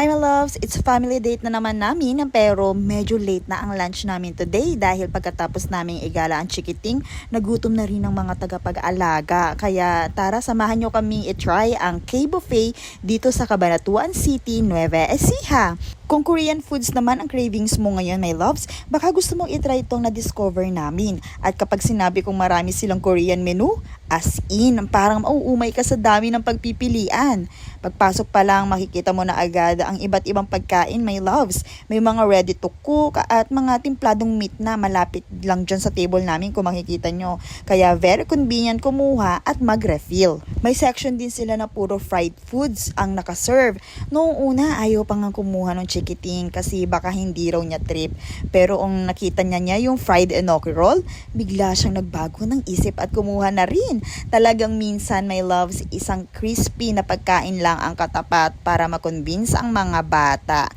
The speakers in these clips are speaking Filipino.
Hi my loves! It's family date na naman namin pero medyo late na ang lunch namin today dahil pagkatapos namin igala ang chikiting, nagutom na rin ng mga tagapag-alaga. Kaya tara samahan nyo kaming itry ang K-Buffet dito sa Cabanatuan City, Nueva Ecija. Kung Korean foods naman ang cravings mo ngayon, my loves, baka gusto mong itry itong na-discover namin. At kapag sinabi kong marami silang Korean menu, as in, parang mauumay ka sa dami ng pagpipilian. Pagpasok pa lang, makikita mo na agad ang iba't ibang pagkain, my loves. May mga ready to cook at mga timpladong meat na malapit lang dyan sa table namin kung makikita nyo. Kaya very convenient kumuha at mag-refill. May section din sila na puro fried foods ang nakaserve. Noong una, ayaw pa nga kumuha ng chikiting kasi baka hindi raw niya trip. Pero ang nakita niya yung fried enoki roll, bigla siyang nagbago ng isip at kumuha na rin. Talagang minsan, my loves, isang crispy na pagkain lang ang katapat para makonvince ang mga bata.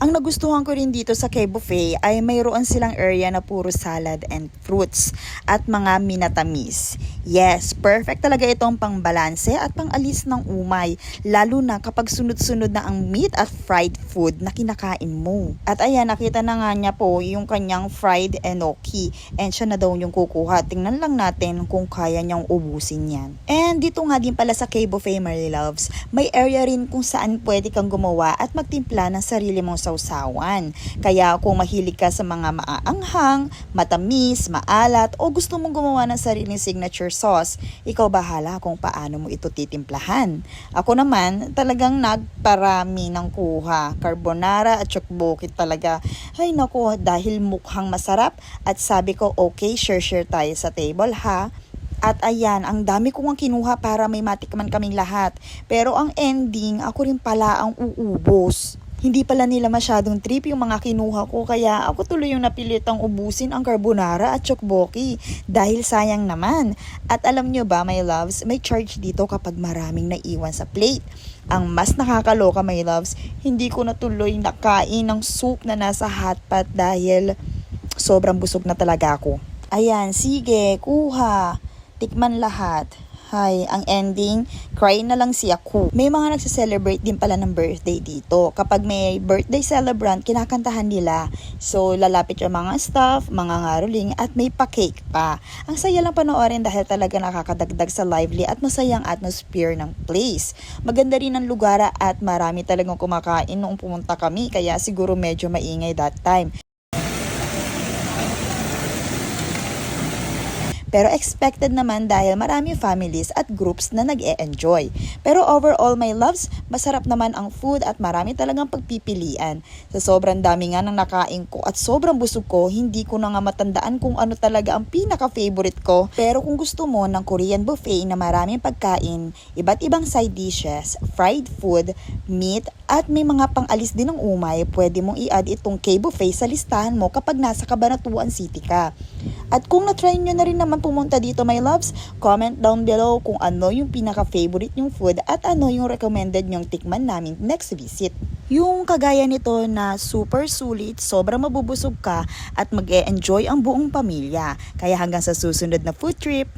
Ang nagustuhan ko rin dito sa K-Buffet ay mayroon silang area na puro salad and fruits at mga minatamis. Yes, perfect talaga itong pangbalanse at pangalis ng umay, lalo na kapag sunod-sunod na ang meat at fried food na kinakain mo. At ayan, nakita na nga niya po yung kanyang fried enoki and siya na daw yung kukuha. Tingnan lang natin kung kaya niyang ubusin yan. And dito nga din pala sa K-Buffet, my loves, may area rin kung saan pwede kang gumawa at magtimpla ng sarili mong sausawan. Kaya kung mahilig ka sa mga maaanghang, matamis, maalat o gusto mong gumawa ng sariling signature sauce, ikaw bahala kung paano mo ito titimplahan. Ako naman talagang nagparami ng kuha. Carbonara at tteokbokki talaga. Ay naku, dahil mukhang masarap at sabi ko okay, share tayo sa table ha. At ayan, ang dami kong kinuha para may matikman kaming lahat. Pero ang ending, ako rin pala ang uubos. Hindi pala nila masyadong trip yung mga kinuha ko kaya ako tuloy yung napilitang ubusin ang carbonara at tteokbokki dahil sayang naman. At alam nyo ba my loves, may charge dito kapag maraming naiwan sa plate. Ang mas nakakaloka my loves, hindi ko natuloy nakain ng soup na nasa hotpot dahil sobrang busog na talaga ako. Ayan, sige, kuha. Tikman lahat. Hay, ang ending, cry na lang si ako. May mga nagse-celebrate din pala ng birthday dito. Kapag may birthday celebrant, kinakantahan nila. So, lalapit yung mga staff, mga ngaruling, at may pa-cake pa. Ang saya lang panoorin dahil talaga nakakadagdag sa lively at masayang atmosphere ng place. Maganda rin ang lugar at marami talagang kumakain noong pumunta kami, kaya siguro medyo maingay that time. Pero expected naman dahil marami families at groups na nag-e-enjoy. Pero overall, my loves, masarap naman ang food at marami talagang pagpipilian. Sa sobrang dami nga ng nakain ko at sobrang busog ko, hindi ko na nga matandaan kung ano talaga ang pinaka-favorite ko. Pero kung gusto mo ng Korean buffet na maraming pagkain, iba't ibang side dishes, fried food, meat, at may mga pang-alis din ng umay, pwede mong i-add itong K-Buffet sa listahan mo kapag nasa Cabanatuan City ka. At kung na-try nyo na rin naman pumunta dito my loves, comment down below kung ano yung pinaka-favorite nyong food at ano yung recommended nyong tikman namin next visit. Yung kagaya nito na super sulit, sobrang mabubusog ka at mag-e-enjoy ang buong pamilya. Kaya hanggang sa susunod na food trip,